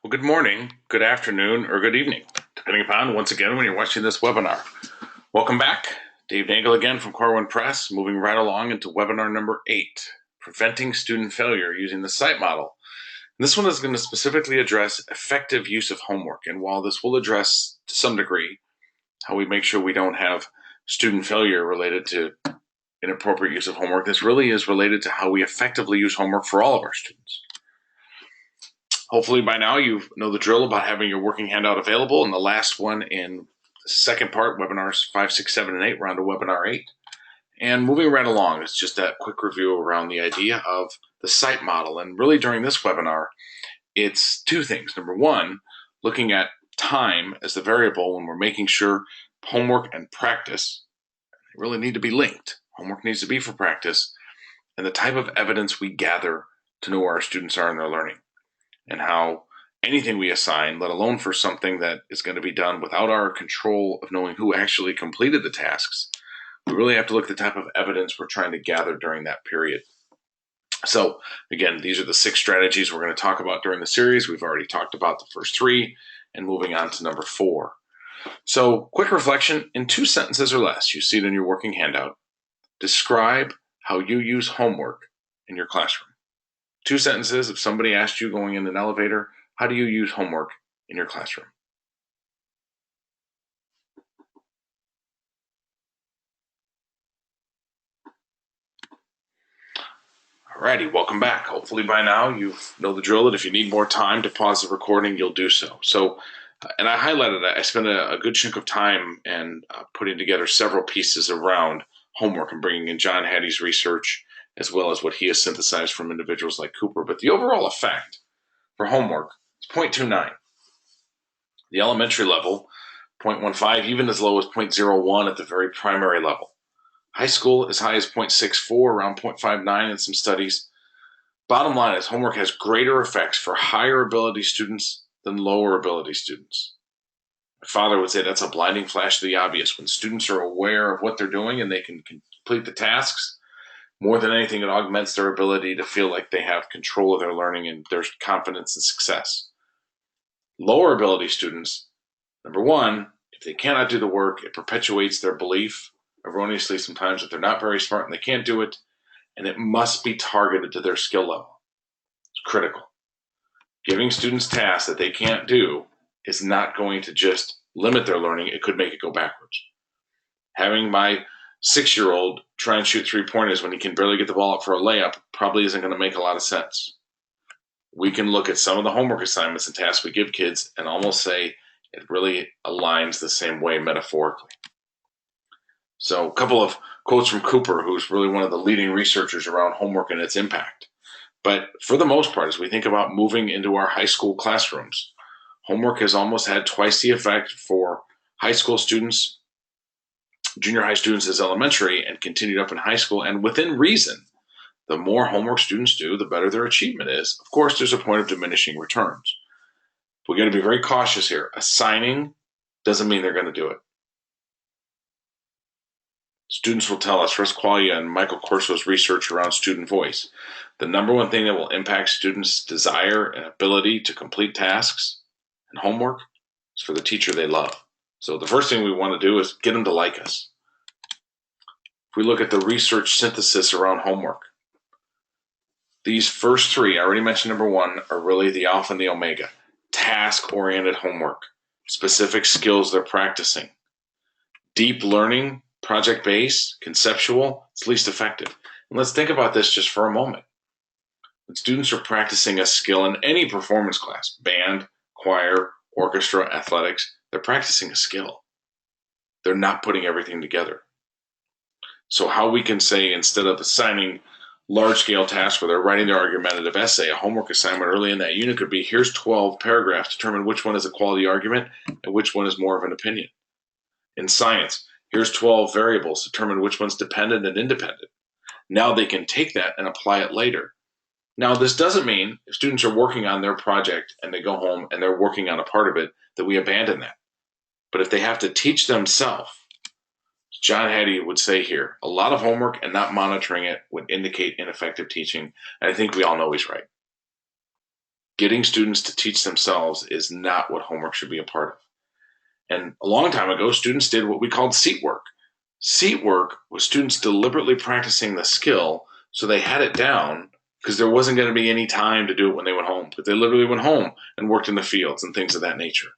Well, good morning, good afternoon, or good evening, depending upon, once again, when you're watching this webinar. Welcome back. Dave Dangle again from Corwin Press, moving right along into webinar number 8, Preventing Student Failure Using the SITE Model. And this one is going to specifically address effective use of homework. And while this will address, to some degree, how we make sure we don't have student failure related to inappropriate use of homework, this really is related to how we effectively use homework for all of our students. Hopefully by now you know the drill about having your working handout available. And the last one in the second part, webinars 5, 6, 7, and 8, we're on to webinar 8. And moving right along, it's just that quick review around the idea of the SITE model. And really during this webinar, it's two things. Number one, looking at time as the variable when we're making sure homework and practice really need to be linked. Homework needs to be for practice, and the type of evidence we gather to know where our students are in their learning, and how anything we assign, let alone for something that is going to be done without our control of knowing who actually completed the tasks, we really have to look at the type of evidence we're trying to gather during that period. So again, these are the 6 strategies we're going to talk about during the series. We've already talked about the first 3 and moving on to number 4. So quick reflection in 2 sentences or less. You see it in your working handout. Describe how you use homework in your classroom. 2 sentences. If somebody asked you going in an elevator, how do you use homework in your classroom? Alrighty, welcome back. Hopefully by now you know the drill that if you need more time to pause the recording, you'll do so. And I highlighted that. I spent a good chunk of time and putting together several pieces around homework and bringing in John Hattie's research as well as what he has synthesized from individuals like Cooper. But the overall effect for homework is 0.29. The elementary level, 0.15, even as low as 0.01 at the very primary level. High school as high as 0.64, around 0.59 in some studies. Bottom line is homework has greater effects for higher ability students than lower ability students. My father would say that's a blinding flash of the obvious. When students are aware of what they're doing and they can complete the tasks, more than anything, it augments their ability to feel like they have control of their learning and their confidence and success. Lower ability students, number one, if they cannot do the work, it perpetuates their belief, erroneously sometimes, that they're not very smart and they can't do it, and it must be targeted to their skill level. It's critical. Giving students tasks that they can't do is not going to just limit their learning, it could make it go backwards. Having my 6-year-old try and shoot 3-pointers when he can barely get the ball up for a layup probably isn't going to make a lot of sense. We can look at some of the homework assignments and tasks we give kids and almost say it really aligns the same way metaphorically. So a couple of quotes from Cooper, who's really one of the leading researchers around homework and its impact. But for the most part, as we think about moving into our high school classrooms, homework has almost had twice the effect for high school students, junior high students as elementary, and continued up in high school. And within reason, the more homework students do, the better their achievement is. Of course, there's a point of diminishing returns. We got to be very cautious here. Assigning doesn't mean they're going to do it. Students will tell us, Russ Quaglia and Michael Corso's research around student voice, the number one thing that will impact students' desire and ability to complete tasks and homework is for the teacher they love. So the first thing we want to do is get them to like us. If we look at the research synthesis around homework, these first 3, I already mentioned number 1, are really the alpha and the omega. Task-oriented homework, specific skills they're practicing. Deep learning, project-based, conceptual, it's least effective. And let's think about this just for a moment. When students are practicing a skill in any performance class, band, choir, orchestra, athletics, they're practicing a skill. They're not putting everything together. So how we can say, instead of assigning large-scale tasks where they're writing their argumentative essay, a homework assignment early in that unit could be, here's 12 paragraphs, determine which one is a quality argument and which one is more of an opinion. In science, here's 12 variables, determine which one's dependent and independent. Now they can take that and apply it later. Now, this doesn't mean if students are working on their project and they go home and they're working on a part of it, that we abandon that. But if they have to teach themselves, John Hattie would say here, a lot of homework and not monitoring it would indicate ineffective teaching. And I think we all know he's right. Getting students to teach themselves is not what homework should be a part of. And a long time ago, students did what we called seat work. Seat work was students deliberately practicing the skill so they had it down because there wasn't going to be any time to do it when they went home. But they literally went home and worked in the fields and things of that nature.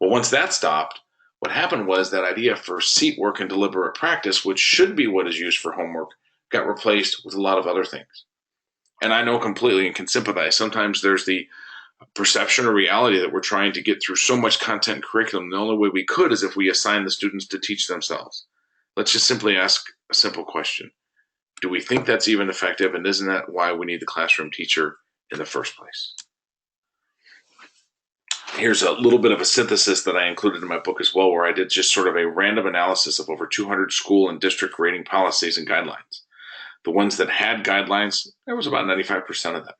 Well, once that stopped, what happened was that idea for seat work and deliberate practice, which should be what is used for homework, got replaced with a lot of other things. And I know completely and can sympathize. Sometimes there's the perception or reality that we're trying to get through so much content and curriculum. The only way we could is if we assign the students to teach themselves. Let's just simply ask a simple question. Do we think that's even effective? And isn't that why we need the classroom teacher in the first place? Here's a little bit of a synthesis that I included in my book as well, where I did just sort of a random analysis of over 200 school and district grading policies and guidelines. The ones that had guidelines, there was about 95% of them.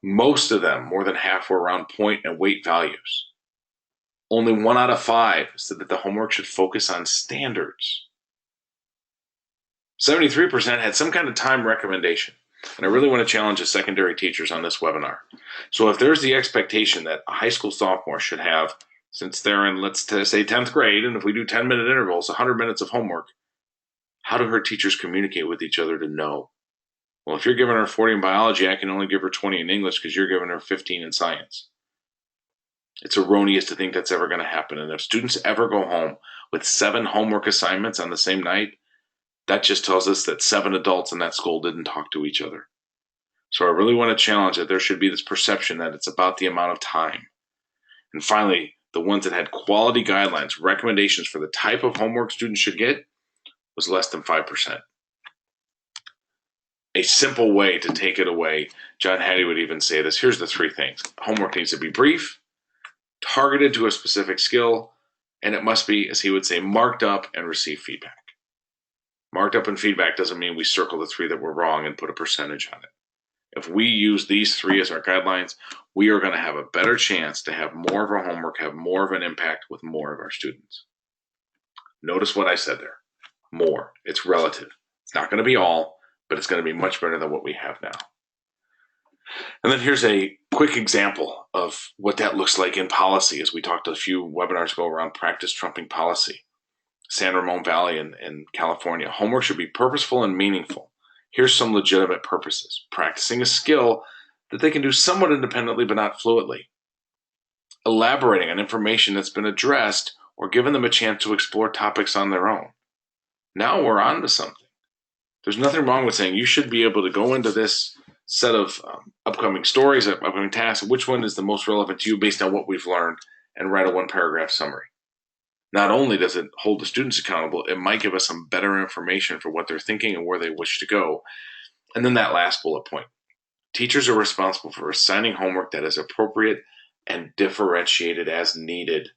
Most of them, more than half, were around point and weight values. Only 1 out of 5 said that the homework should focus on standards. 73% had some kind of time recommendation. And I really want to challenge the secondary teachers on this webinar. So if there's the expectation that a high school sophomore should have, since they're in, let's say, 10th grade, and if we do 10-minute intervals, 100 minutes of homework, how do her teachers communicate with each other to know? Well, if you're giving her 40 in biology, I can only give her 20 in English because you're giving her 15 in science. It's erroneous to think that's ever going to happen. And if students ever go home with 7 homework assignments on the same night, that just tells us that 7 adults in that school didn't talk to each other. So I really want to challenge that there should be this perception that it's about the amount of time. And finally, the ones that had quality guidelines, recommendations for the type of homework students should get, was less than 5%. A simple way to take it away, John Hattie would even say this, here's the 3 things. Homework needs to be brief, targeted to a specific skill, and it must be, as he would say, marked up and receive feedback. Marked up and feedback doesn't mean we circle the 3 that were wrong and put a percentage on it. If we use these 3 as our guidelines, we are going to have a better chance to have more of our homework have more of an impact with more of our students. Notice what I said there. More. It's relative. It's not going to be all, but it's going to be much better than what we have now. And then here's a quick example of what that looks like in policy, as we talked a few webinars ago around practice trumping policy. San Ramon Valley in California. Homework should be purposeful and meaningful. Here's some legitimate purposes. Practicing a skill that they can do somewhat independently but not fluently. Elaborating on information that's been addressed or giving them a chance to explore topics on their own. Now we're on to something. There's nothing wrong with saying you should be able to go into this set of upcoming stories, upcoming tasks, which one is the most relevant to you based on what we've learned, and write a 1-paragraph summary. Not only does it hold the students accountable, it might give us some better information for what they're thinking and where they wish to go. And then that last bullet point. Teachers are responsible for assigning homework that is appropriate and differentiated as needed.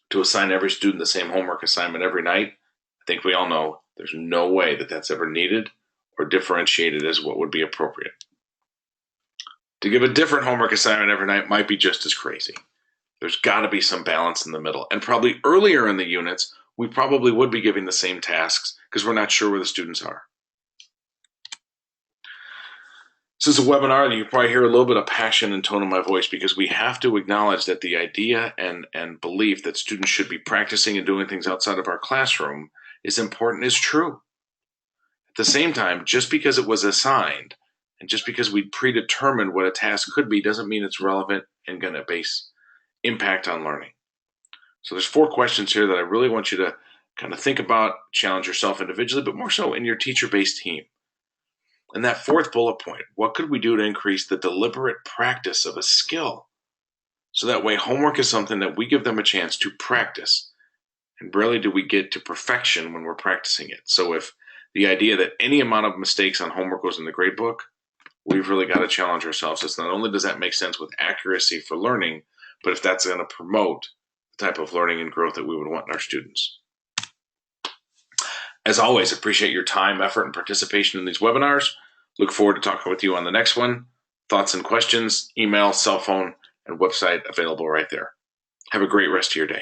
To assign every student the same homework assignment every night, I think we all know there's no way that that's ever needed or differentiated as what would be appropriate. To give a different homework assignment every night might be just as crazy. There's got to be some balance in the middle. And probably earlier in the units, we probably would be giving the same tasks because we're not sure where the students are. This is a webinar, and you probably hear a little bit of passion and tone in my voice because we have to acknowledge that the idea and belief that students should be practicing and doing things outside of our classroom is important, is true. At the same time, just because it was assigned and just because we predetermined what a task could be doesn't mean it's relevant and going to base impact on learning. So there's 4 questions here that I really want you to kind of think about, challenge yourself individually, but more so in your teacher-based team. And that 4th bullet point, what could we do to increase the deliberate practice of a skill? So that way homework is something that we give them a chance to practice. And rarely do we get to perfection when we're practicing it. So if the idea that any amount of mistakes on homework goes in the grade book, we've really got to challenge ourselves. It's not only does that make sense with accuracy for learning, but if that's going to promote the type of learning and growth that we would want in our students. As always, appreciate your time, effort, and participation in these webinars. Look forward to talking with you on the next one. Thoughts and questions, email, cell phone, and website available right there. Have a great rest of your day.